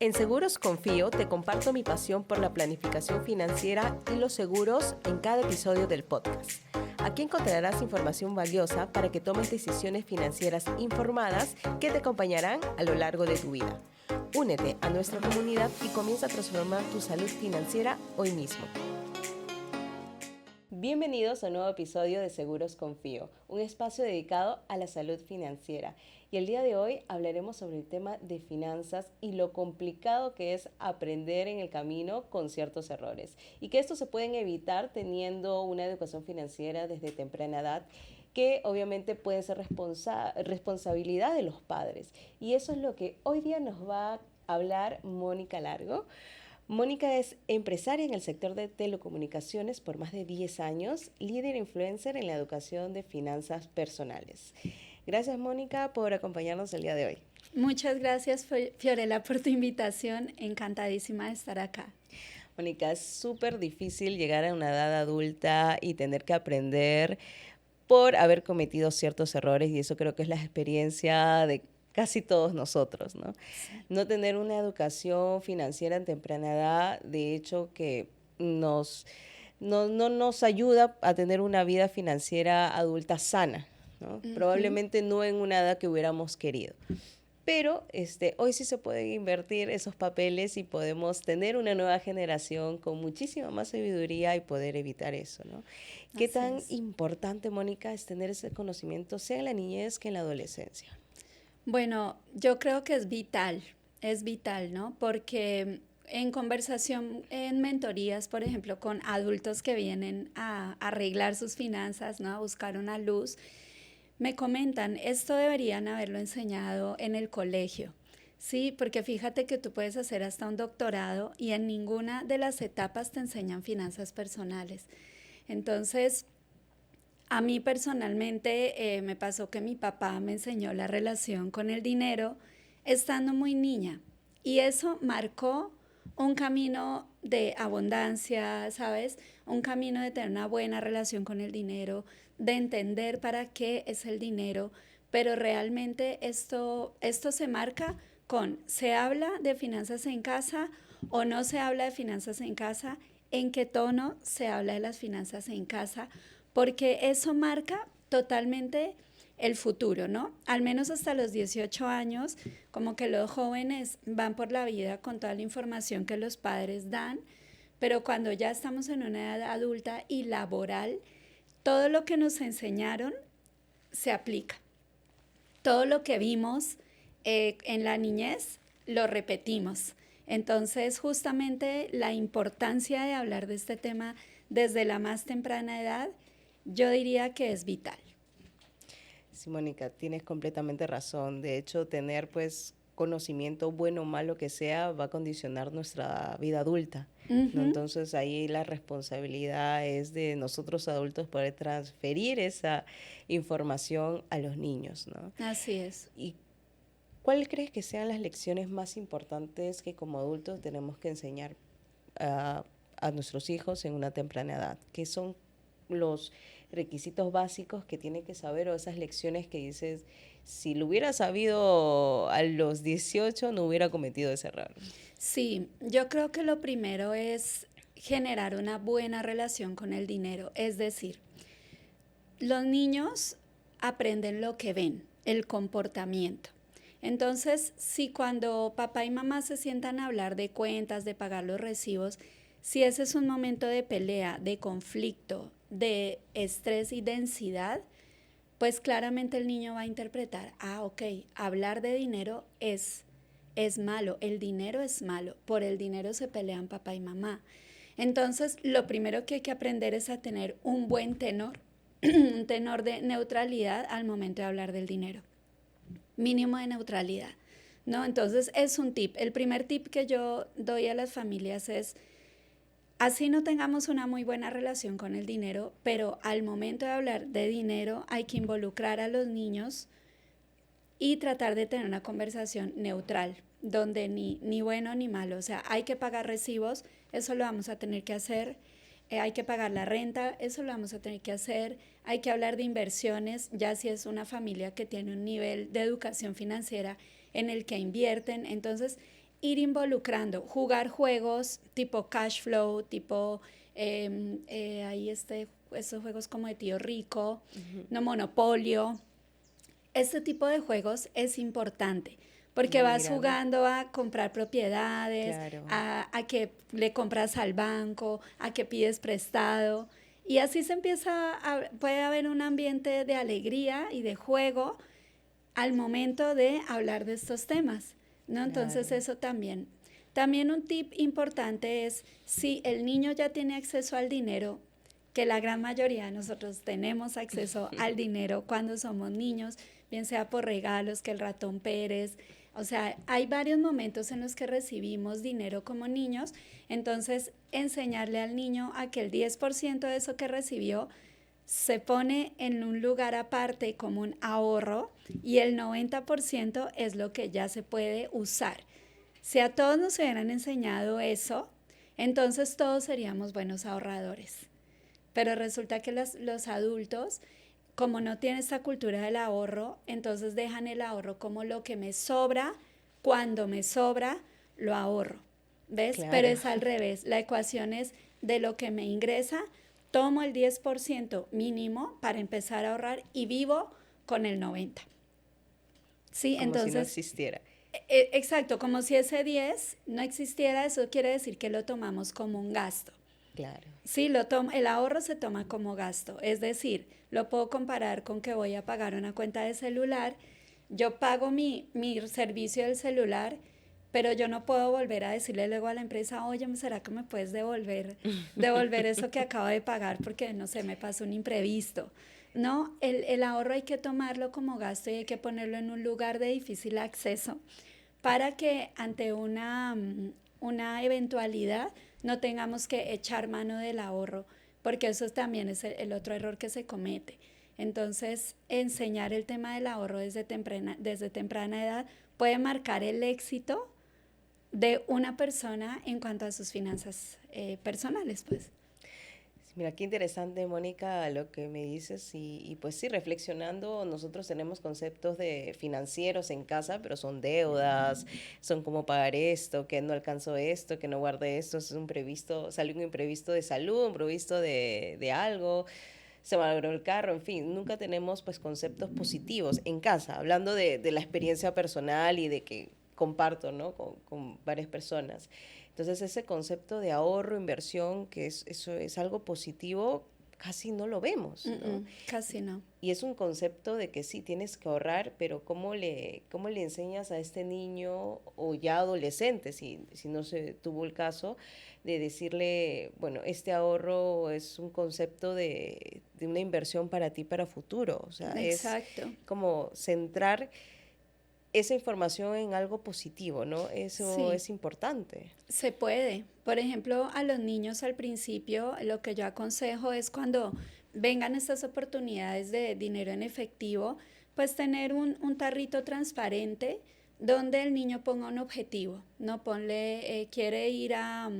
En Seguros Confío te comparto mi pasión por la planificación financiera y los seguros en cada episodio del podcast. Aquí encontrarás información valiosa para que tomes decisiones financieras informadas que te acompañarán a lo largo de tu vida. Únete a nuestra comunidad y comienza a transformar tu salud financiera hoy mismo. Bienvenidos a un nuevo episodio de Seguros Confío, un espacio dedicado a la salud financiera. Y el día de hoy hablaremos sobre el tema de finanzas y lo complicado que es aprender en el camino con ciertos errores. Y que estos se pueden evitar teniendo una educación financiera desde temprana edad, que obviamente puede ser responsabilidad de los padres. Y eso es lo que hoy día nos va a hablar Mónica Largo. Mónica es empresaria en el sector de telecomunicaciones por más de 10 años, líder influencer en la educación de finanzas personales. Gracias, Mónica, por acompañarnos el día de hoy. Muchas gracias, Fiorella, por tu invitación. Encantadísima de estar acá. Mónica, es súper difícil llegar a una edad adulta y tener que aprender por haber cometido ciertos errores, y eso creo que es la experiencia de casi todos nosotros, ¿no? Sí. No tener una educación financiera en temprana edad, de hecho, que no nos ayuda a tener una vida financiera adulta sana, ¿no? Probablemente no en una edad que hubiéramos querido. Pero hoy sí se pueden invertir esos papeles y podemos tener una nueva generación con muchísima más sabiduría y poder evitar eso, ¿no? ¿Qué tan importante, Mónica, es tener ese conocimiento, sea en la niñez que en la adolescencia? Bueno, yo creo que es vital, ¿no? Porque en conversación, en mentorías, por ejemplo, con adultos que vienen a arreglar sus finanzas, ¿no? A buscar una luz, me comentan, esto deberían haberlo enseñado en el colegio, ¿sí? Porque fíjate que tú puedes hacer hasta un doctorado y en ninguna de las etapas te enseñan finanzas personales. Entonces, a mí personalmente me pasó que mi papá me enseñó la relación con el dinero estando muy niña y eso marcó un camino de abundancia, ¿sabes? Un camino de tener una buena relación con el dinero, de entender para qué es el dinero, pero realmente esto se marca con, ¿se habla de finanzas en casa o no se habla de finanzas en casa? ¿En qué tono se habla de las finanzas en casa? Porque eso marca totalmente el futuro, ¿no? Al menos hasta los 18 años, como que los jóvenes van por la vida con toda la información que los padres dan, pero cuando ya estamos en una edad adulta y laboral, todo lo que nos enseñaron se aplica. Todo lo que vimos en la niñez lo repetimos. Entonces, justamente la importancia de hablar de este tema desde la más temprana edad, yo diría que es vital. Sí, Mónica, tienes completamente razón. De hecho, tener conocimiento, bueno o malo que sea, va a condicionar nuestra vida adulta, ¿no? Entonces ahí la responsabilidad es de nosotros adultos poder transferir esa información a los niños, ¿no? Así es. ¿Y cuál crees que sean las lecciones más importantes que como adultos tenemos que enseñar a nuestros hijos en una temprana edad? ¿Qué son los requisitos básicos que tiene que saber, o esas lecciones que dices, si lo hubiera sabido a los 18 no hubiera cometido ese error? Sí, yo creo que lo primero es generar una buena relación con el dinero, es decir, los niños aprenden lo que ven, el comportamiento. Entonces, si cuando papá y mamá se sientan a hablar de cuentas, de pagar los recibos, si ese es un momento de pelea, de conflicto, de estrés y densidad, pues claramente el niño va a interpretar, ok, hablar de dinero es malo, el dinero es malo, por el dinero se pelean papá y mamá. Entonces, lo primero que hay que aprender es a tener un buen tenor, un tenor de neutralidad al momento de hablar del dinero. Mínimo de neutralidad, ¿no? Entonces, es un tip. El primer tip que yo doy a las familias es, así no tengamos una muy buena relación con el dinero, pero al momento de hablar de dinero hay que involucrar a los niños y tratar de tener una conversación neutral, donde ni bueno ni malo. O sea, hay que pagar recibos, eso lo vamos a tener que hacer. Hay que pagar la renta, eso lo vamos a tener que hacer. Hay que hablar de inversiones, ya si es una familia que tiene un nivel de educación financiera en el que invierten. Entonces, ir involucrando, jugar juegos tipo cash flow, tipo esos juegos como de Tío Rico, no Monopolio. Este tipo de juegos es importante porque vas Mira, jugando a comprar propiedades, claro. a que le compras al banco, a que pides prestado. Y así puede haber un ambiente de alegría y de juego al momento de hablar de estos temas, ¿no? Entonces Claro. eso también. También un tip importante es si el niño ya tiene acceso al dinero, que la gran mayoría de nosotros tenemos acceso al dinero cuando somos niños, bien sea por regalos, que el ratón Pérez, o sea, hay varios momentos en los que recibimos dinero como niños, entonces enseñarle al niño a que el 10% de eso que recibió se pone en un lugar aparte como un ahorro y el 90% es lo que ya se puede usar. Si a todos nos hubieran enseñado eso, entonces todos seríamos buenos ahorradores. Pero resulta que los adultos, como no tienen esta cultura del ahorro, entonces dejan el ahorro como lo que me sobra, cuando me sobra, lo ahorro. ¿Ves? Pero Claro. es al revés. La ecuación es de lo que me ingresa, tomo el 10% mínimo para empezar a ahorrar y vivo con el 90%. Sí, Como si no entonces, existiera. exacto, como si ese 10 no existiera, eso quiere decir que lo tomamos como un gasto. Claro. Sí, el ahorro se toma como gasto, es decir, lo puedo comparar con que voy a pagar una cuenta de celular, yo pago mi servicio del celular, pero yo no puedo volver a decirle luego a la empresa, oye, ¿será que me puedes devolver eso que acabo de pagar porque, no sé, me pasó un imprevisto? No, el ahorro hay que tomarlo como gasto y hay que ponerlo en un lugar de difícil acceso para que ante una eventualidad no tengamos que echar mano del ahorro, porque eso también es el otro error que se comete. Entonces, enseñar el tema del ahorro desde temprana edad puede marcar el éxito de una persona en cuanto a sus finanzas personales, pues. Mira, qué interesante, Mónica, lo que me dices y pues sí, reflexionando, nosotros tenemos conceptos de financieros en casa, pero son deudas, son como pagar esto, que no alcanzo esto, que no guardé esto, es un previsto, salió un imprevisto de salud, un previsto de algo, se malogró el carro, en fin, nunca tenemos pues conceptos positivos en casa, hablando de la experiencia personal y de que comparto, ¿no? Con varias personas. Entonces ese concepto de ahorro, inversión, eso es algo positivo, casi no lo vemos, ¿no? Casi no. Y es un concepto de que sí, tienes que ahorrar, pero cómo le enseñas a este niño o ya adolescente, si no se tuvo el caso, de decirle, bueno, este ahorro es un concepto de una inversión para ti para futuro? O sea, es Exacto. como centrar esa información en algo positivo, ¿no? Eso Sí. es importante. Se puede. Por ejemplo, a los niños al principio, lo que yo aconsejo es cuando vengan estas oportunidades de dinero en efectivo, pues tener un tarrito transparente donde el niño ponga un objetivo, ¿no? Ponle, quiere ir a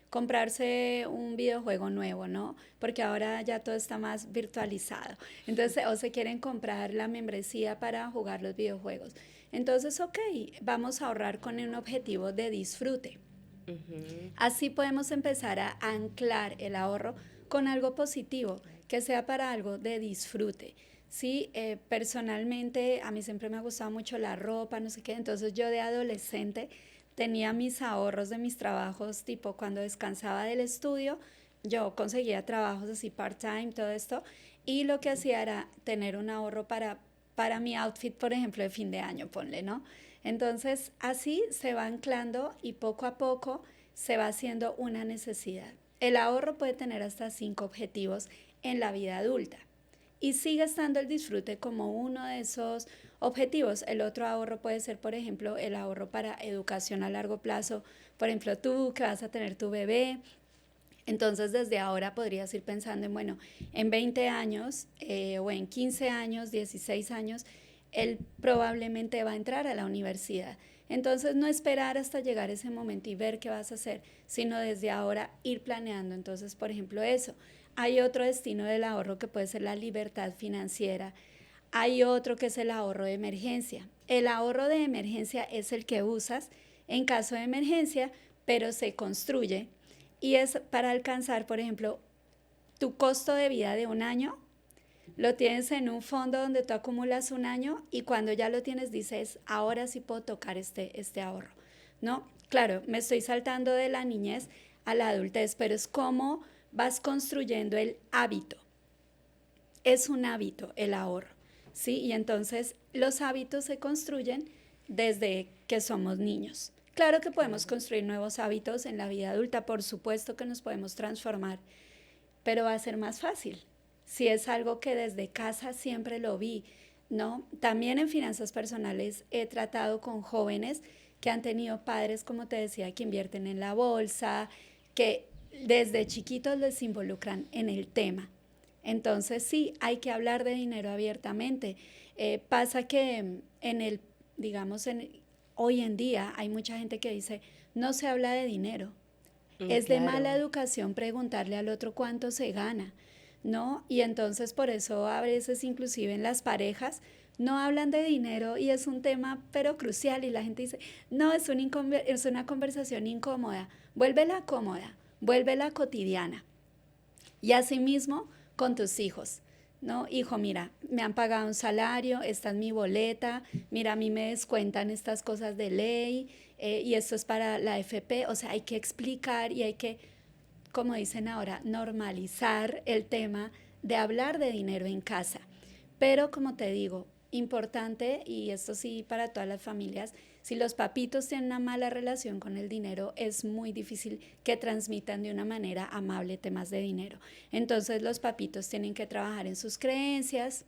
comprarse un videojuego nuevo, ¿no? Porque ahora ya todo está más virtualizado. Entonces, o se quieren comprar la membresía para jugar los videojuegos. Entonces, ok, vamos a ahorrar con un objetivo de disfrute. Ujú. Así podemos empezar a anclar el ahorro con algo positivo, que sea para algo de disfrute. Sí, personalmente a mí siempre me ha gustado mucho la ropa, no sé qué, entonces yo de adolescente tenía mis ahorros de mis trabajos, tipo cuando descansaba del estudio, yo conseguía trabajos así part-time, todo esto, y lo que hacía era tener un ahorro para mi outfit, por ejemplo, de fin de año, ponle, ¿no? Entonces, así se va anclando y poco a poco se va haciendo una necesidad. El ahorro puede tener hasta 5 objetivos en la vida adulta y sigue estando el disfrute como uno de esos objetivos. El otro ahorro puede ser, por ejemplo, el ahorro para educación a largo plazo. Por ejemplo, tú que vas a tener tu bebé, entonces desde ahora podrías ir pensando en, bueno, en 20 años o en 15 años, 16 años, él probablemente va a entrar a la universidad. Entonces no esperar hasta llegar ese momento y ver qué vas a hacer, sino desde ahora ir planeando. Entonces, por ejemplo, eso. Hay otro destino del ahorro que puede ser la libertad financiera. Hay otro que es el ahorro de emergencia. El ahorro de emergencia es el que usas en caso de emergencia, pero se construye y es para alcanzar, por ejemplo, tu costo de vida de un año, lo tienes en un fondo donde tú acumulas un año y cuando ya lo tienes dices, ahora sí puedo tocar este ahorro, ¿no? Claro, me estoy saltando de la niñez a la adultez, pero es como vas construyendo el hábito. Es un hábito el ahorro, ¿sí? Y entonces los hábitos se construyen desde que somos niños. Claro que podemos construir nuevos hábitos en la vida adulta, por supuesto que nos podemos transformar, pero va a ser más fácil. Si es algo que desde casa siempre lo vi, ¿no? También en finanzas personales he tratado con jóvenes que han tenido padres, como te decía, que invierten en la bolsa, que desde chiquitos les involucran en el tema. Entonces sí, hay que hablar de dinero abiertamente. Pasa que en el, digamos, hoy en día hay mucha gente que dice, no se habla de dinero. Es de mala Claro. educación preguntarle al otro cuánto se gana, ¿no? Y entonces por eso a veces inclusive en las parejas no hablan de dinero y es un tema pero crucial y la gente dice, no, es una conversación incómoda, vuélvela cómoda, vuélvela cotidiana. Y asimismo con tus hijos, ¿no? Hijo, mira, me han pagado un salario, esta es mi boleta, mira, a mí me descuentan estas cosas de ley y esto es para la AFP, o sea, hay que explicar y hay que, como dicen ahora, normalizar el tema de hablar de dinero en casa. Pero como te digo, importante, y esto sí para todas las familias, si los papitos tienen una mala relación con el dinero, es muy difícil que transmitan de una manera amable temas de dinero. Entonces los papitos tienen que trabajar en sus creencias,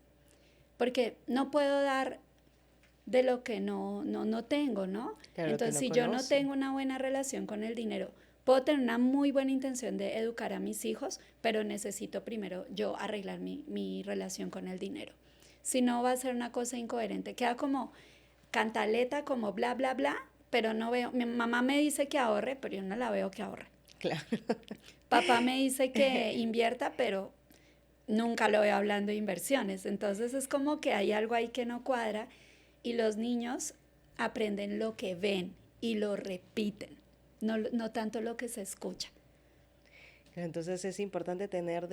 porque no puedo dar de lo que no tengo, ¿no? Claro, que Entonces, no si yo no conoce. tengo una buena relación con el dinero, puedo tener una muy buena intención de educar a mis hijos, pero necesito primero yo arreglar mi relación con el dinero. Si no, va a ser una cosa incoherente. Queda como cantaleta, como bla, bla, bla, pero no veo. Mi mamá me dice que ahorre, pero yo no la veo que ahorre. Claro. Papá me dice que invierta, pero nunca lo veo hablando de inversiones. Entonces es como que hay algo ahí que no cuadra y los niños aprenden lo que ven y lo repiten, no tanto lo que se escucha. Entonces es importante tener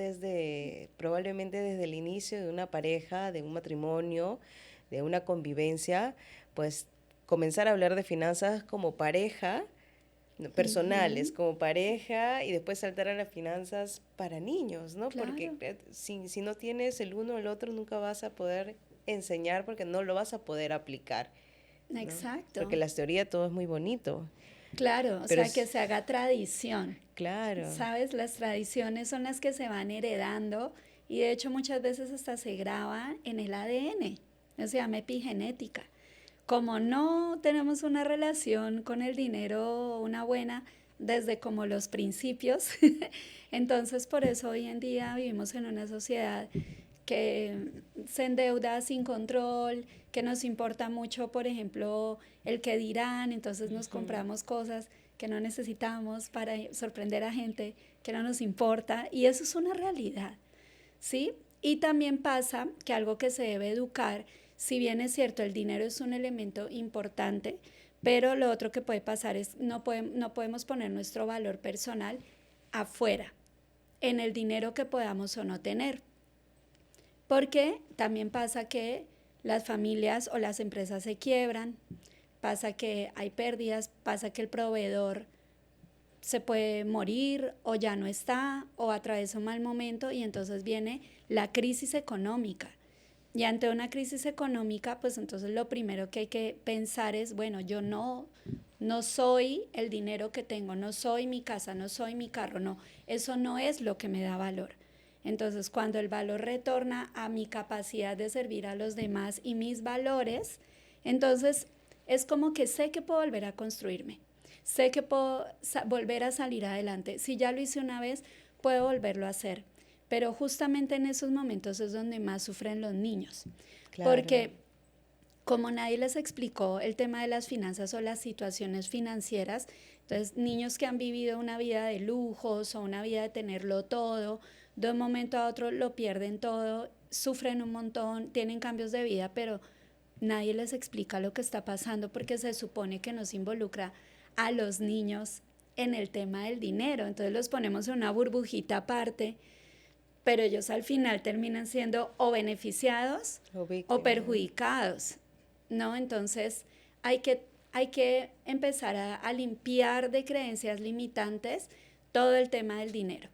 probablemente desde el inicio de una pareja, de un matrimonio, de una convivencia, pues comenzar a hablar de finanzas como pareja, no, personales, Ujú, como pareja, y después saltar a las finanzas para niños, ¿no? Porque claro, si no tienes el uno o el otro, nunca vas a poder enseñar porque no lo vas a poder aplicar, ¿no? Porque exacto. la teoría todo es muy bonito, Claro, o pero sea, que es se haga tradición. claro. ¿Sabes? Las tradiciones son las que se van heredando y de hecho muchas veces hasta se graban en el ADN, se llama epigenética. Como no tenemos una relación con el dinero, una buena, desde como los principios, entonces por eso hoy en día vivimos en una sociedad que se endeuda sin control, que nos importa mucho, por ejemplo, el que dirán, entonces nos Ujú. compramos cosas que no necesitamos para sorprender a gente que no nos importa y eso es una realidad, ¿sí? Y también pasa que algo que se debe educar, si bien es cierto, el dinero es un elemento importante, pero lo otro que puede pasar es no podemos poner nuestro valor personal afuera, en el dinero que podamos o no tener. Porque también pasa que las familias o las empresas se quiebran, pasa que hay pérdidas, pasa que el proveedor se puede morir o ya no está o atraviesa un mal momento y entonces viene la crisis económica. Y ante una crisis económica, pues entonces lo primero que hay que pensar es, bueno, yo no soy el dinero que tengo, no soy mi casa, no soy mi carro, no, eso no es lo que me da valor. Entonces, cuando el valor retorna a mi capacidad de servir a los demás y mis valores, entonces es como que sé que puedo volver a construirme, sé que puedo volver a salir adelante. Si ya lo hice una vez, puedo volverlo a hacer. Pero justamente en esos momentos es donde más sufren los niños, Claro. porque como nadie les explicó el tema de las finanzas o las situaciones financieras, entonces niños que han vivido una vida de lujos o una vida de tenerlo todo, de un momento a otro lo pierden todo, sufren un montón, tienen cambios de vida, pero nadie les explica lo que está pasando porque se supone que no se involucra a los niños en el tema del dinero. Entonces los ponemos en una burbujita aparte, pero ellos al final terminan siendo o beneficiados o perjudicados, ¿no? Entonces hay que empezar a limpiar de creencias limitantes todo el tema del dinero.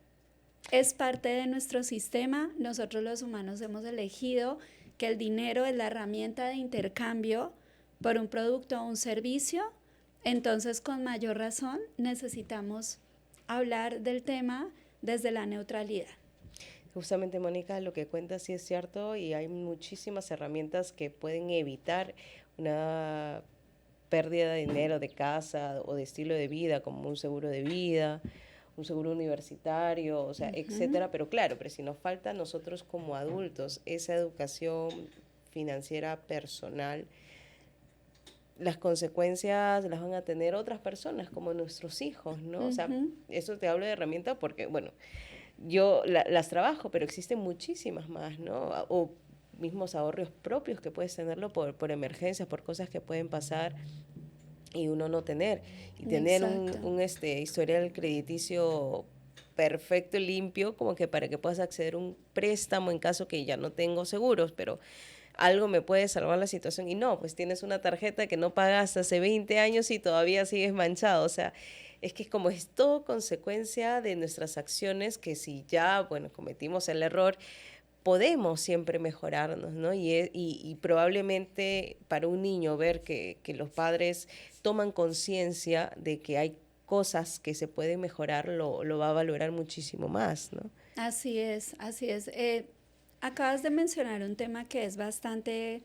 Es parte de nuestro sistema, nosotros los humanos hemos elegido que el dinero es la herramienta de intercambio por un producto o un servicio, entonces con mayor razón necesitamos hablar del tema desde la neutralidad. Justamente, Mónica, lo que cuentas sí es cierto y hay muchísimas herramientas que pueden evitar una pérdida de dinero de casa o de estilo de vida, como un seguro de vida, un seguro universitario, o sea, etcétera. Pero claro, pero si nos falta a nosotros como adultos esa educación financiera personal, las consecuencias las van a tener otras personas, como nuestros hijos, ¿no? O sea, eso te hablo de herramientas porque, bueno, yo las trabajo, pero existen muchísimas más, ¿no? O mismos ahorros propios que puedes tenerlo por emergencias, por cosas que pueden pasar y uno no tener. Y tener un historial crediticio perfecto y limpio, como que para que puedas acceder a un préstamo en caso que ya no tengo seguros, pero algo me puede salvar la situación. Y no, pues tienes una tarjeta que no pagas hace 20 años y todavía sigues manchado. O sea, es que como es todo consecuencia de nuestras acciones, que si ya, bueno, cometimos el error, podemos siempre mejorarnos, ¿no? Y probablemente para un niño ver que los padres toman conciencia de que hay cosas que se pueden mejorar, lo va a valorar muchísimo más, ¿no? Así es, así es. Acabas de mencionar un tema que es bastante,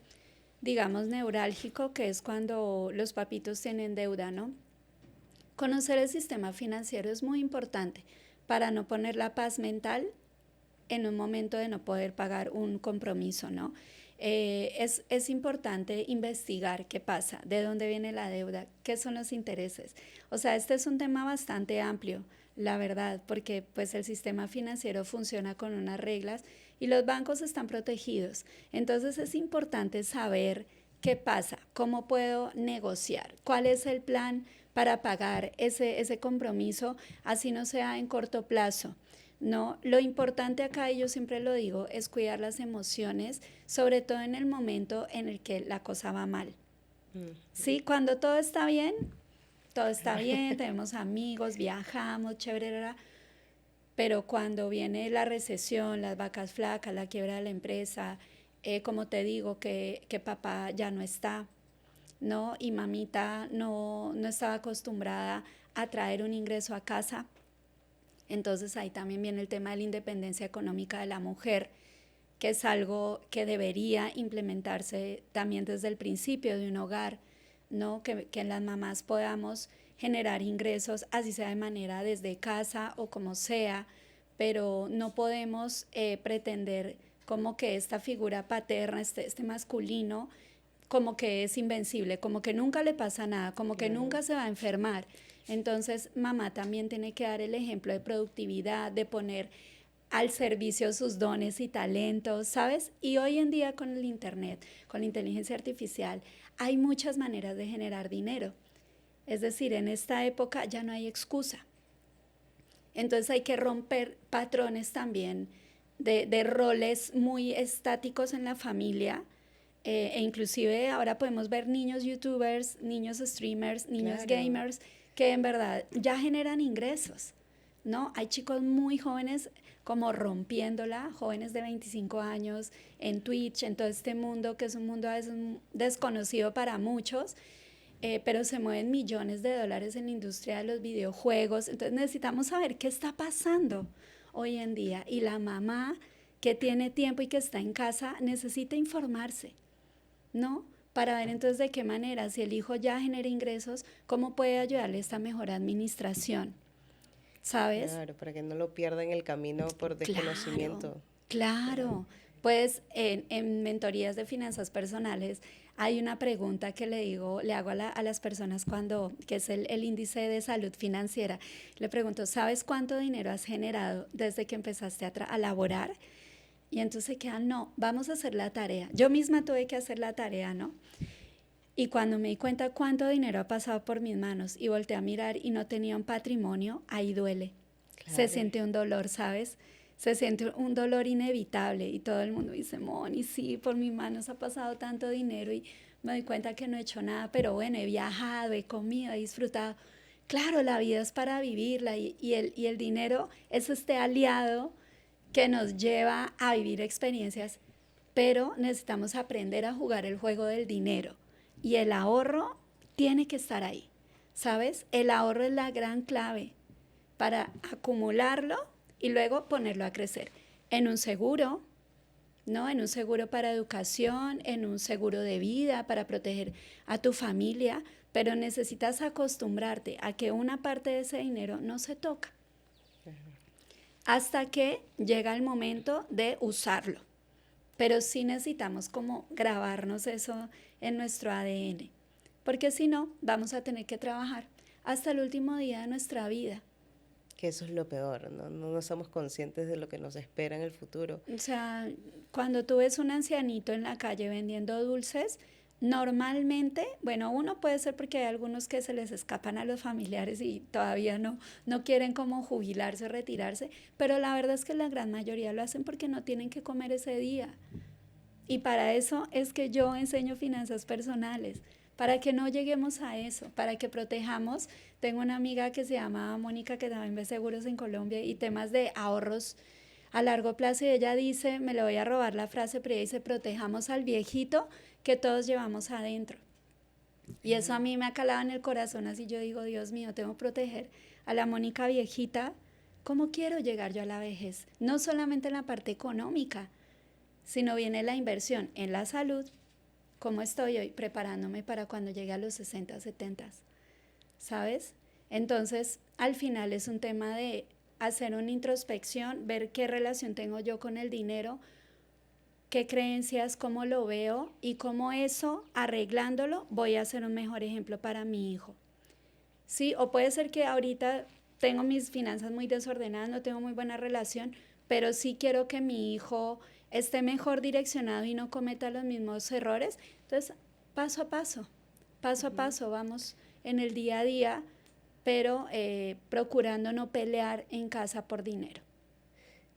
digamos, neurálgico, que es cuando los papitos tienen deuda, ¿no? Conocer el sistema financiero es muy importante para no poner la paz mental en un momento de no poder pagar un compromiso, ¿no? Es importante investigar qué pasa, de dónde viene la deuda, qué son los intereses. O sea, este es un tema bastante amplio, la verdad, porque pues el sistema financiero funciona con unas reglas y los bancos están protegidos. Entonces es importante saber qué pasa, cómo puedo negociar, cuál es el plan para pagar ese compromiso, así no sea en corto plazo. No, lo importante acá, y yo siempre lo digo, es cuidar las emociones, sobre todo en el momento en el que la cosa va mal. Sí, cuando todo está bien, tenemos amigos, viajamos, chévere, pero cuando viene la recesión, las vacas flacas, la quiebra de la empresa, como te digo, que papá ya no está, ¿no? Y mamita no estaba acostumbrada a traer un ingreso a casa. Entonces ahí también viene el tema de la independencia económica de la mujer, que es algo que debería implementarse también desde el principio de un hogar, ¿no? Que las mamás podamos generar ingresos, así sea de manera desde casa o como sea, pero no podemos pretender como que esta figura paterna, este masculino, como que es invencible, como que nunca le pasa nada, como que nunca se va a enfermar. Entonces, mamá también tiene que dar el ejemplo de productividad, de poner al servicio sus dones y talentos, ¿sabes? Y hoy en día con el internet, con la inteligencia artificial, hay muchas maneras de generar dinero. Es decir, en esta época ya no hay excusa. Entonces hay que romper patrones también de roles muy estáticos en la familia, e inclusive ahora podemos ver niños youtubers, niños streamers, niños gamers, que en verdad ya generan ingresos, ¿no? Hay chicos muy jóvenes como rompiéndola, jóvenes de 25 años en Twitch, en todo este mundo que es un mundo a veces desconocido para muchos, pero se mueven millones de dólares en la industria de los videojuegos. Entonces necesitamos saber qué está pasando hoy en día, y la mamá que tiene tiempo y que está en casa necesita informarse, ¿no? Para ver entonces de qué manera, si el hijo ya genera ingresos, cómo puede ayudarle a esta mejor administración, ¿sabes? Claro, para que no lo pierda en el camino por desconocimiento. Claro. Pues en mentorías de finanzas personales hay una pregunta que le hago a las personas que es el índice de salud financiera. Le pregunto, ¿sabes cuánto dinero has generado desde que empezaste a laborar? Y entonces se quedan, no, vamos a hacer la tarea. Yo misma tuve que hacer la tarea, ¿no? Y cuando me di cuenta cuánto dinero ha pasado por mis manos y volteé a mirar y no tenía un patrimonio, ahí duele. Se Claro. siente un dolor, ¿sabes? Se siente un dolor inevitable y todo el mundo dice, Moni, sí, por mis manos ha pasado tanto dinero y me doy cuenta que no he hecho nada, pero bueno, he viajado, he comido, he disfrutado. Claro, la vida es para vivirla y el dinero es este aliado que nos lleva a vivir experiencias, pero necesitamos aprender a jugar el juego del dinero y el ahorro tiene que estar ahí, ¿sabes? El ahorro es la gran clave para acumularlo y luego ponerlo a crecer en un seguro, ¿no? En un seguro para educación, en un seguro de vida para proteger a tu familia, pero necesitas acostumbrarte a que una parte de ese dinero no se toca hasta que llega el momento de usarlo. Pero sí necesitamos como grabarnos eso en nuestro ADN, porque si no, vamos a tener que trabajar hasta el último día de nuestra vida. Que eso es lo peor, ¿no? No somos conscientes de lo que nos espera en el futuro. O sea, cuando tú ves un ancianito en la calle vendiendo dulces, normalmente, bueno, uno puede ser porque hay algunos que se les escapan a los familiares y todavía no quieren como jubilarse o retirarse, pero la verdad es que la gran mayoría lo hacen porque no tienen que comer ese día. Y para eso es que yo enseño finanzas personales, para que no lleguemos a eso, para que protejamos. Tengo una amiga que se llama Mónica que también ve seguros en Colombia y temas de ahorros a largo plazo y ella dice, me le voy a robar la frase, pero ella dice, protejamos al viejito que todos llevamos adentro. Y eso a mí me ha calado en el corazón, así yo digo, Dios mío, tengo que proteger a la Mónica viejita. ¿Cómo quiero llegar yo a la vejez? No solamente en la parte económica, sino viene la inversión en la salud, cómo estoy hoy preparándome para cuando llegue a los 60, 70, ¿sabes? Entonces, al final es un tema de hacer una introspección, ver qué relación tengo yo con el dinero, qué creencias, cómo lo veo y cómo eso, arreglándolo, voy a ser un mejor ejemplo para mi hijo. Sí, o puede ser que ahorita tengo mis finanzas muy desordenadas, no tengo muy buena relación, pero sí quiero que mi hijo esté mejor direccionado y no cometa los mismos errores. Entonces, paso a paso, vamos en el día a día, pero procurando no pelear en casa por dinero.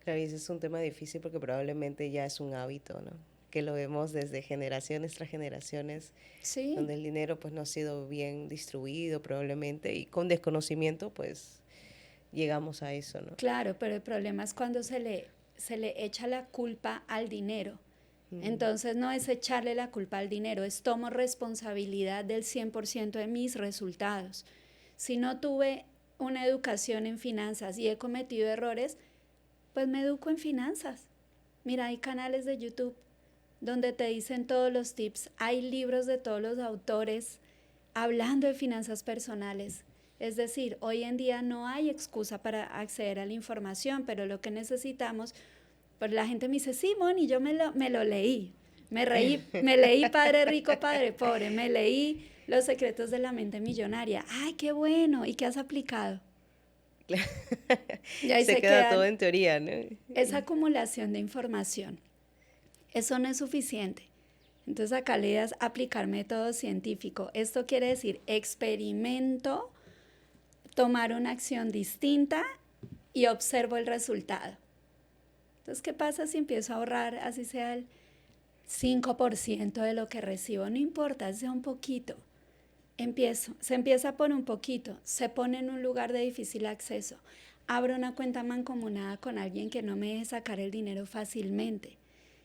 Claro, y ese es un tema difícil porque probablemente ya es un hábito, ¿no? Que lo vemos desde generaciones tras generaciones, Sí, donde el dinero pues no ha sido bien distribuido probablemente y con desconocimiento pues llegamos a eso, ¿no? claro, pero el problema es cuando se le echa la culpa al dinero. Entonces no es echarle la culpa al dinero, es tomo responsabilidad del 100% de mis resultados. Si no tuve una educación en finanzas y he cometido errores, pues me educo en finanzas. Mira, hay canales de YouTube donde te dicen todos los tips, hay libros de todos los autores hablando de finanzas personales. Es decir, hoy en día no hay excusa para acceder a la información, pero lo que necesitamos, pues la gente me dice, sí, Moni, yo me lo leí, me leí Padre Rico, Padre Pobre, me leí Los secretos de la mente millonaria. ¡Ay, qué bueno! ¿Y qué has aplicado? Y ahí Se se queda todo quedan en teoría, ¿no? esa acumulación de información. Eso no es suficiente. Entonces acá la idea es aplicar método científico. Esto quiere decir experimento, tomar una acción distinta y observo el resultado. Entonces, ¿qué pasa si empiezo a ahorrar, así sea el 5% de lo que recibo? No importa, sea un poquito. Se empieza por un poquito, se pone en un lugar de difícil acceso. Abro una cuenta mancomunada con alguien que no me deje sacar el dinero fácilmente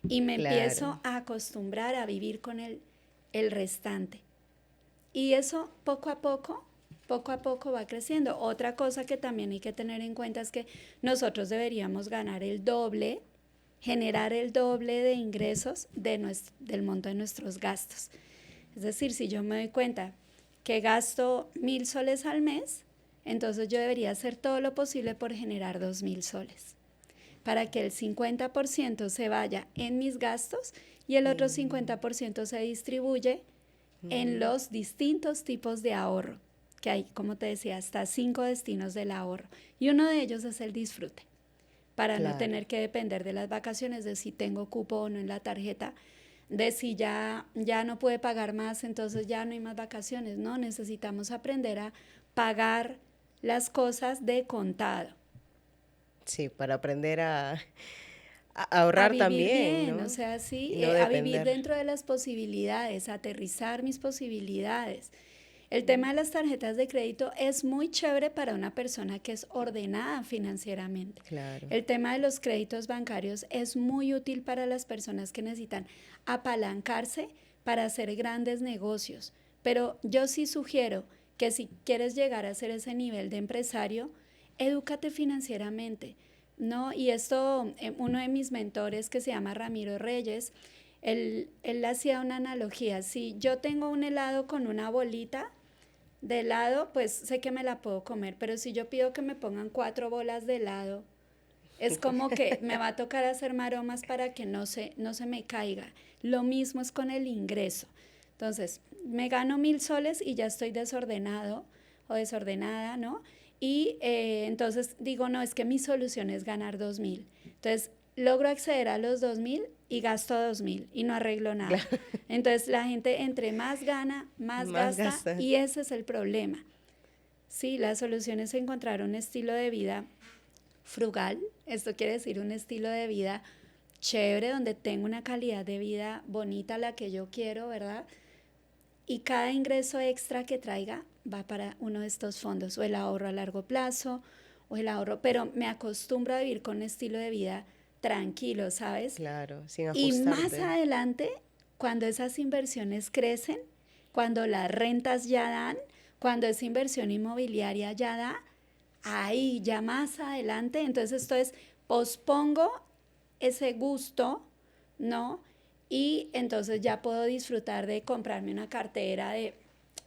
y me Claro, empiezo a acostumbrar a vivir con el restante. Y eso poco a poco va creciendo. Otra cosa que también hay que tener en cuenta es que nosotros deberíamos ganar el doble, generar el doble de ingresos del monto de nuestros gastos. Es decir, si yo me doy cuenta que gasto 1.000 soles al mes, entonces yo debería hacer todo lo posible por generar 2.000 soles, para que el 50% se vaya en mis gastos y el otro 50% se distribuye en los distintos tipos de ahorro, que hay, como te decía, hasta 5 destinos del ahorro. Y uno de ellos es el disfrute, para no claro. tener que depender de las vacaciones, de si tengo cupo o no en la tarjeta, de si ya no puede pagar más, entonces ya no hay más vacaciones. No, necesitamos aprender a pagar las cosas de contado. Sí, para aprender a A ahorrar vivir también, bien, o ¿no? sea, sí, Y no a vivir depender. dentro de las posibilidades, aterrizar mis posibilidades. El tema de las tarjetas de crédito es muy chévere para una persona que es ordenada financieramente. Claro. El tema de los créditos bancarios es muy útil para las personas que necesitan apalancarse para hacer grandes negocios. Pero yo sí sugiero que si quieres llegar a ser ese nivel de empresario, edúcate financieramente, ¿no? Y esto, uno de mis mentores que se llama Ramiro Reyes, él hacía una analogía. Si yo tengo un helado con una bolita de helado, pues sé que me la puedo comer, pero si yo pido que me pongan 4 bolas de helado, es como que me va a tocar hacer maromas para que no se me caiga. Lo mismo es con el ingreso. Entonces, me gano 1.000 soles y ya estoy desordenado o desordenada, ¿no? Y entonces digo, no, es que mi solución es ganar 2.000. Entonces, logro acceder a los 2.000 y gasto 2.000 y no arreglo nada. Claro, Entonces, la gente entre más gana, más más gasta gastar. y ese es el problema. Sí, la solución es encontrar un estilo de vida frugal, esto quiere decir un estilo de vida chévere, donde tengo una calidad de vida bonita, la que yo quiero, ¿verdad? Y cada ingreso extra que traiga va para uno de estos fondos, o el ahorro a largo plazo, o el ahorro, pero me acostumbro a vivir con un estilo de vida tranquilo, ¿sabes? Claro, sin Y más ajustarte. adelante, cuando esas inversiones crecen, cuando las rentas ya dan, cuando esa inversión inmobiliaria ya da, ahí ya más adelante, entonces esto es, pospongo ese gusto, ¿no? Y entonces ya puedo disfrutar de comprarme una cartera de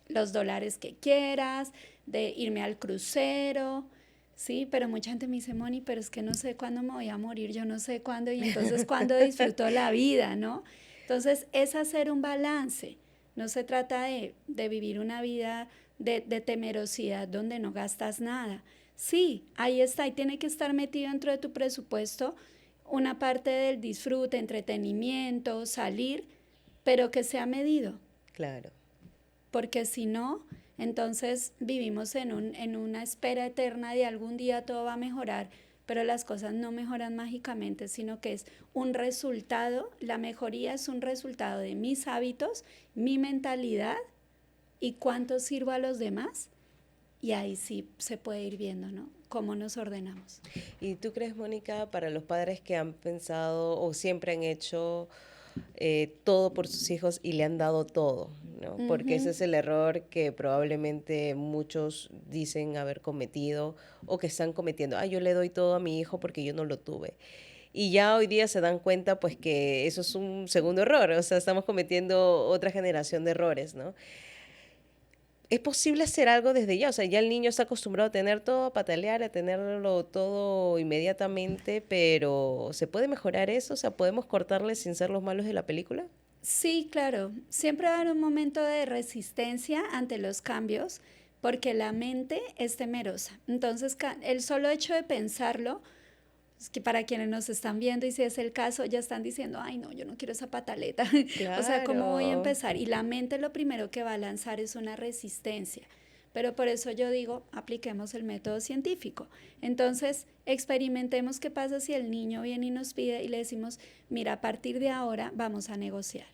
los dólares que quieras, de irme al crucero, ¿sí? Pero mucha gente me dice, Moni, pero es que no sé cuándo me voy a morir, yo no sé cuándo, y entonces cuándo disfruto la vida, ¿no? Entonces es hacer un balance, no se trata de vivir una vida de temerosidad donde no gastas nada. Sí, ahí está, y tiene que estar metido dentro de tu presupuesto una parte del disfrute, entretenimiento, salir, pero que sea medido, Claro. porque si no, entonces vivimos en una espera eterna de algún día todo va a mejorar, pero las cosas no mejoran mágicamente, sino que es un resultado, la mejoría es un resultado de mis hábitos, mi mentalidad y cuánto sirvo a los demás, y ahí sí se puede ir viendo, ¿no? Cómo nos ordenamos. ¿Y tú crees, Mónica, para los padres que han pensado o siempre han hecho todo por sus hijos y le han dado todo, ¿no? Porque ese Ujú. es el error que probablemente muchos dicen haber cometido o que están cometiendo. Ah, yo le doy todo a mi hijo porque yo no lo tuve. Y ya hoy día se dan cuenta pues que eso es un segundo error, o sea, estamos cometiendo otra generación de errores, ¿no? ¿Es posible hacer algo desde ya? O sea, ya el niño está acostumbrado a tener todo, a patalear, a tenerlo todo inmediatamente, pero ¿se puede mejorar eso? O sea, ¿podemos cortarle sin ser los malos de la película? Sí, claro. Siempre va a haber un momento de resistencia ante los cambios porque la mente es temerosa. Entonces, el solo hecho de pensarlo, es que para quienes nos están viendo y si es el caso, ya están diciendo, ay, no, yo no quiero esa pataleta. O sea, ¿cómo voy a Claro. empezar? Y la mente lo primero que va a lanzar es una resistencia. Pero por eso yo digo, apliquemos el método científico. Entonces, experimentemos qué pasa si el niño viene y nos pide y le decimos, mira, a partir de ahora vamos a negociar.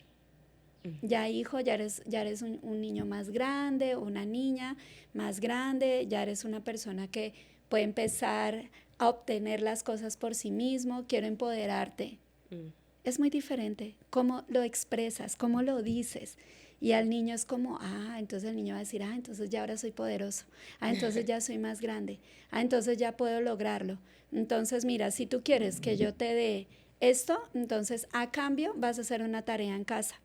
Ya hijo, ya eres un niño más grande, una niña más grande, ya eres una persona que puede empezar a obtener las cosas por sí mismo, quiero empoderarte. Mm, Es muy diferente cómo lo expresas, cómo lo dices. Y al niño es como, entonces el niño va a decir, entonces ya ahora soy poderoso, entonces ya soy más grande, entonces ya puedo lograrlo. Entonces mira, si tú quieres que yo te dé esto, entonces a cambio vas a hacer una tarea en casa.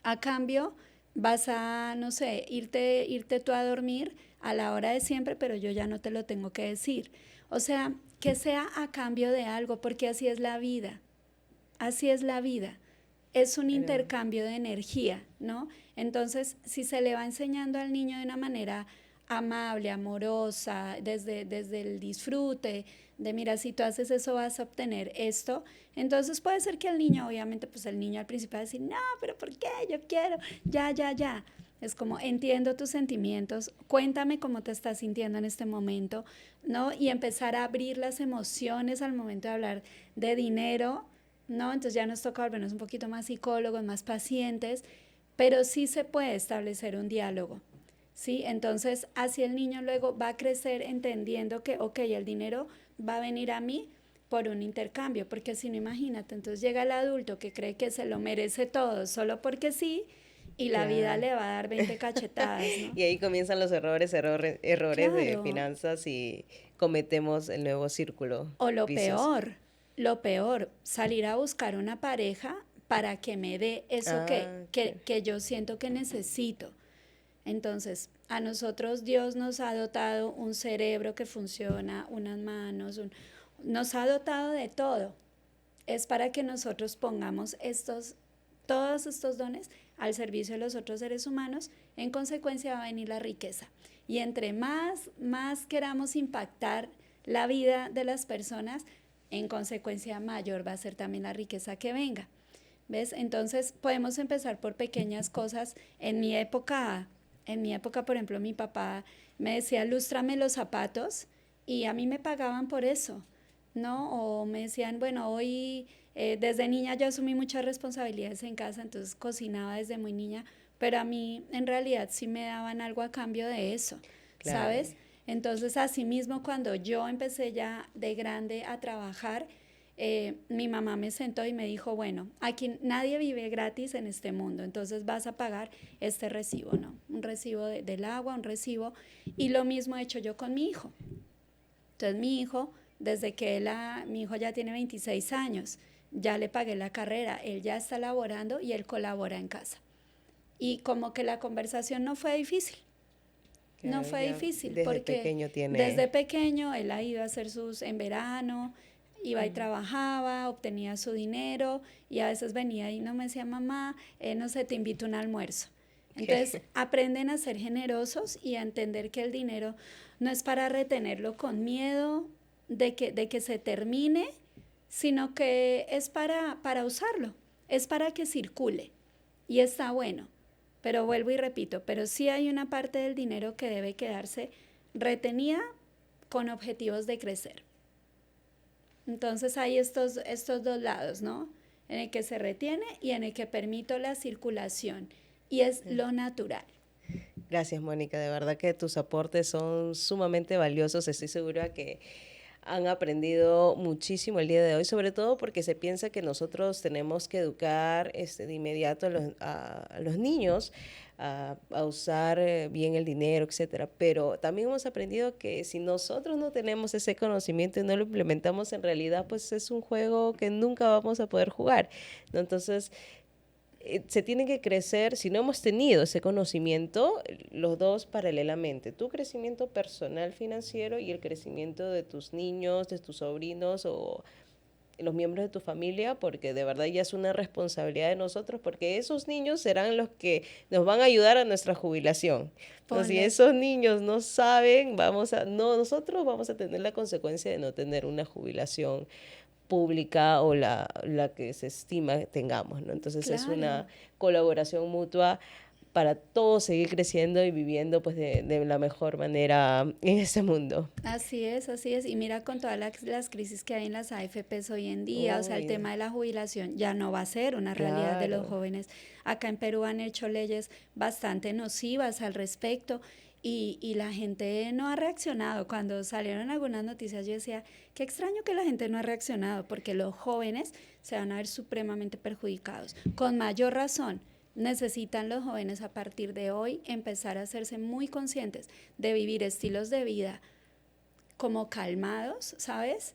A cambio, vas a, no sé, irte tú a dormir a la hora de siempre, pero yo ya no te lo tengo que decir. O sea, que sea a cambio de algo, porque así es la vida. Así es la vida. Es un pero, intercambio de energía, ¿no? Entonces, si se le va enseñando al niño de una manera amable, amorosa, desde el disfrute, de mira, si tú haces eso vas a obtener esto. Entonces puede ser que el niño, obviamente, pues el niño al principio va a decir, no, pero ¿por qué? Yo quiero, ya, ya, ya. Es como, entiendo tus sentimientos, cuéntame cómo te estás sintiendo en este momento, ¿no? Y empezar a abrir las emociones al momento de hablar de dinero, ¿no? Entonces ya nos toca volvernos un poquito más psicólogos, más pacientes, pero sí se puede establecer un diálogo, ¿sí? Entonces, así el niño luego va a crecer entendiendo que, ok, el dinero va a venir a mí por un intercambio, porque si no, imagínate, entonces llega el adulto que cree que se lo merece todo solo porque sí, y la vida Claro. le va a dar 20 cachetadas, ¿no? Y ahí comienzan los errores de Claro. finanzas y cometemos el nuevo círculo O vicioso. lo peor, salir a buscar una pareja para que me dé eso Ah, claro. que yo siento que necesito. Entonces, a nosotros Dios nos ha dotado un cerebro que funciona, unas manos, nos ha dotado de todo. Es para que nosotros pongamos todos estos dones al servicio de los otros seres humanos. En consecuencia va a venir la riqueza. Y entre más queramos impactar la vida de las personas, en consecuencia mayor va a ser también la riqueza que venga. ¿Ves? Entonces podemos empezar por pequeñas cosas. En mi época, por ejemplo, mi papá me decía, lústrame los zapatos y a mí me pagaban por eso, ¿no? O me decían, bueno, hoy desde niña yo asumí muchas responsabilidades en casa, entonces cocinaba desde muy niña, pero a mí en realidad sí me daban algo a cambio de eso, Claro. ¿sabes? Entonces, asimismo, cuando yo empecé ya de grande a trabajar, mi mamá me sentó y me dijo, bueno, aquí nadie vive gratis en este mundo, entonces vas a pagar este recibo, ¿no? Un recibo del agua, un recibo, y lo mismo he hecho yo con mi hijo. Entonces mi hijo, desde que mi hijo ya tiene 26 años, ya le pagué la carrera, él ya está laborando y él colabora en casa. Y como que la conversación no fue difícil, no Claro, fue ya difícil, desde porque pequeño desde tiene. pequeño él ha ido a hacer en verano, iba y trabajaba, obtenía su dinero y a veces venía y no me decía, mamá, no sé, te invito a un almuerzo. Entonces aprenden a ser generosos y a entender que el dinero no es para retenerlo con miedo de que se termine, sino que es para usarlo, es para que circule y está bueno. Pero vuelvo y repito, pero sí hay una parte del dinero que debe quedarse retenida con objetivos de crecer. Entonces hay estos dos lados, ¿no? En el que se retiene y en el que permito la circulación. Y es lo natural. Gracias, Mónica. De verdad que tus aportes son sumamente valiosos. Estoy segura que han aprendido muchísimo el día de hoy, sobre todo porque se piensa que nosotros tenemos que educar de inmediato a los niños a usar bien el dinero, etcétera. Pero también hemos aprendido que si nosotros no tenemos ese conocimiento y no lo implementamos en realidad, pues es un juego que nunca vamos a poder jugar, ¿no? Entonces, se tiene que crecer, si no hemos tenido ese conocimiento, los dos paralelamente, tu crecimiento personal financiero y el crecimiento de tus niños, de tus sobrinos o los miembros de tu familia, porque de verdad ya es una responsabilidad de nosotros, porque esos niños serán los que nos van a ayudar a nuestra jubilación. Entonces, si Ponle, esos niños no saben, nosotros vamos a tener la consecuencia de no tener una jubilación pública o la que se estima que tengamos, ¿no? Entonces es una claro. colaboración mutua para todos seguir creciendo y viviendo pues de la mejor manera en este mundo. Así es, así es. Y mira con todas las crisis que hay en las AFPs hoy en día, o sea, el Uy, tema de la jubilación ya no va a ser una realidad de los claro. jóvenes. Acá en Perú han hecho leyes bastante nocivas al respecto y la gente no ha reaccionado. Cuando salieron algunas noticias yo decía, qué extraño que la gente no ha reaccionado, porque los jóvenes se van a ver supremamente perjudicados. Con mayor razón. Necesitan los jóvenes a partir de hoy empezar a hacerse muy conscientes de vivir estilos de vida como calmados, ¿sabes?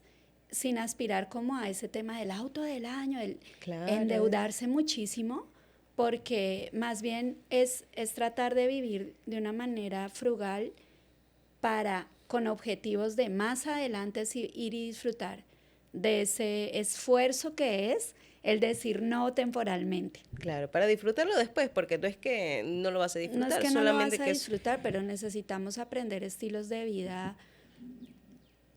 Sin aspirar como a ese tema del auto del año, el Claro. endeudarse muchísimo, porque más bien es tratar de vivir de una manera frugal para con objetivos de más adelante ir y disfrutar de ese esfuerzo que es el decir no temporalmente. Claro, para disfrutarlo después, porque no es que no lo vas a disfrutar, No es que no lo solamente vas a disfrutar, pero necesitamos aprender estilos de vida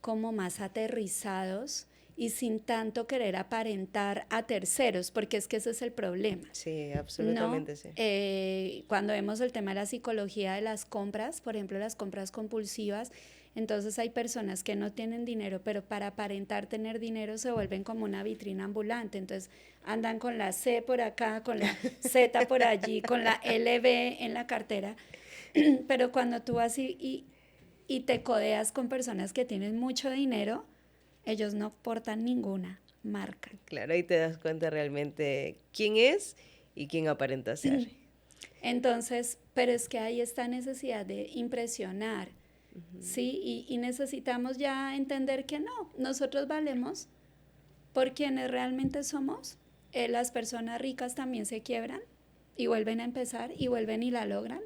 como más aterrizados y sin tanto querer aparentar a terceros, porque es que ese es el problema. Sí, absolutamente, ¿no? sí. Cuando vemos el tema de la psicología de las compras, por ejemplo, las compras compulsivas, entonces hay personas que no tienen dinero, pero para aparentar tener dinero se vuelven como una vitrina ambulante. Entonces andan con la C por acá, con la Z por allí, con la LB en la cartera. Pero cuando tú vas y te codeas con personas que tienen mucho dinero, ellos no portan ninguna marca. Claro, ahí te das cuenta realmente quién es y quién aparenta ser. Entonces, pero es que hay esta necesidad de impresionar, ¿sí? Y necesitamos ya entender que no, nosotros valemos por quienes realmente somos. Las personas ricas también se quiebran y vuelven a empezar y vuelven y la logran.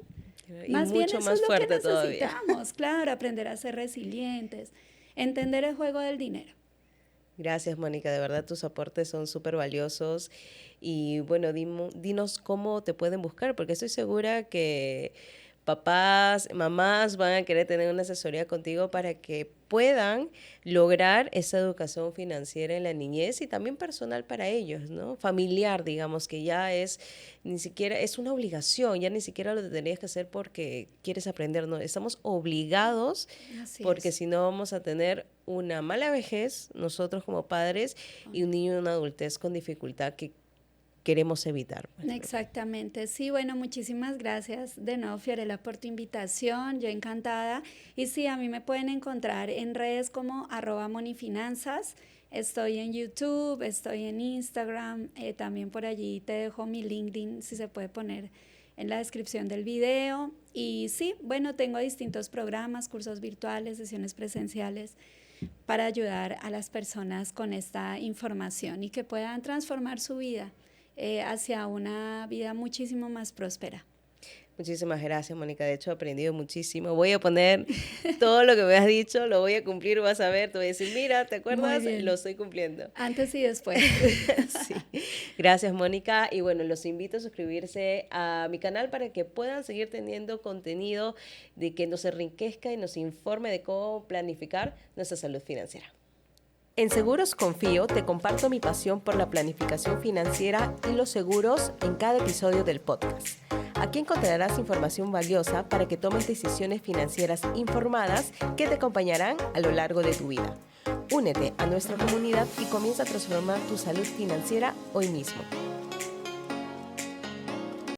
Y Más bien mucho eso más es lo que fuerte todavía. necesitamos, claro, aprender a ser resilientes, entender el juego del dinero. Gracias, Mónica, de verdad tus aportes son súper valiosos y bueno, dinos cómo te pueden buscar, porque estoy segura que papás, mamás van a querer tener una asesoría contigo para que puedan lograr esa educación financiera en la niñez y también personal para ellos, ¿no? Familiar, digamos, que ya es, ni siquiera, es una obligación, ya ni siquiera lo tendrías que hacer porque quieres aprender, no, estamos obligados porque si no vamos a tener una mala vejez, nosotros como padres, y un niño en una adultez con dificultad que queremos evitar. Exactamente, sí, bueno, muchísimas gracias de nuevo, Fiorella, por tu invitación, yo encantada. Y sí, a mí me pueden encontrar en redes como @monifinanzas, estoy en YouTube, estoy en Instagram, también por allí te dejo mi LinkedIn, si se puede poner en la descripción del video. Y sí, bueno, tengo distintos programas, cursos virtuales, sesiones presenciales para ayudar a las personas con esta información y que puedan transformar su vida hacia una vida muchísimo más próspera. Muchísimas gracias, Mónica. De hecho, he aprendido muchísimo. Voy a poner todo lo que me has dicho, lo voy a cumplir, vas a ver, te voy a decir, mira, ¿te acuerdas? Lo estoy cumpliendo. Antes y después. Sí. Gracias, Mónica. Y bueno, los invito a suscribirse a mi canal para que puedan seguir teniendo contenido de que nos enriquezca y nos informe de cómo planificar nuestra salud financiera. En Seguros Confío te comparto mi pasión por la planificación financiera y los seguros en cada episodio del podcast. Aquí encontrarás información valiosa para que tomes decisiones financieras informadas que te acompañarán a lo largo de tu vida. Únete a nuestra comunidad y comienza a transformar tu salud financiera hoy mismo.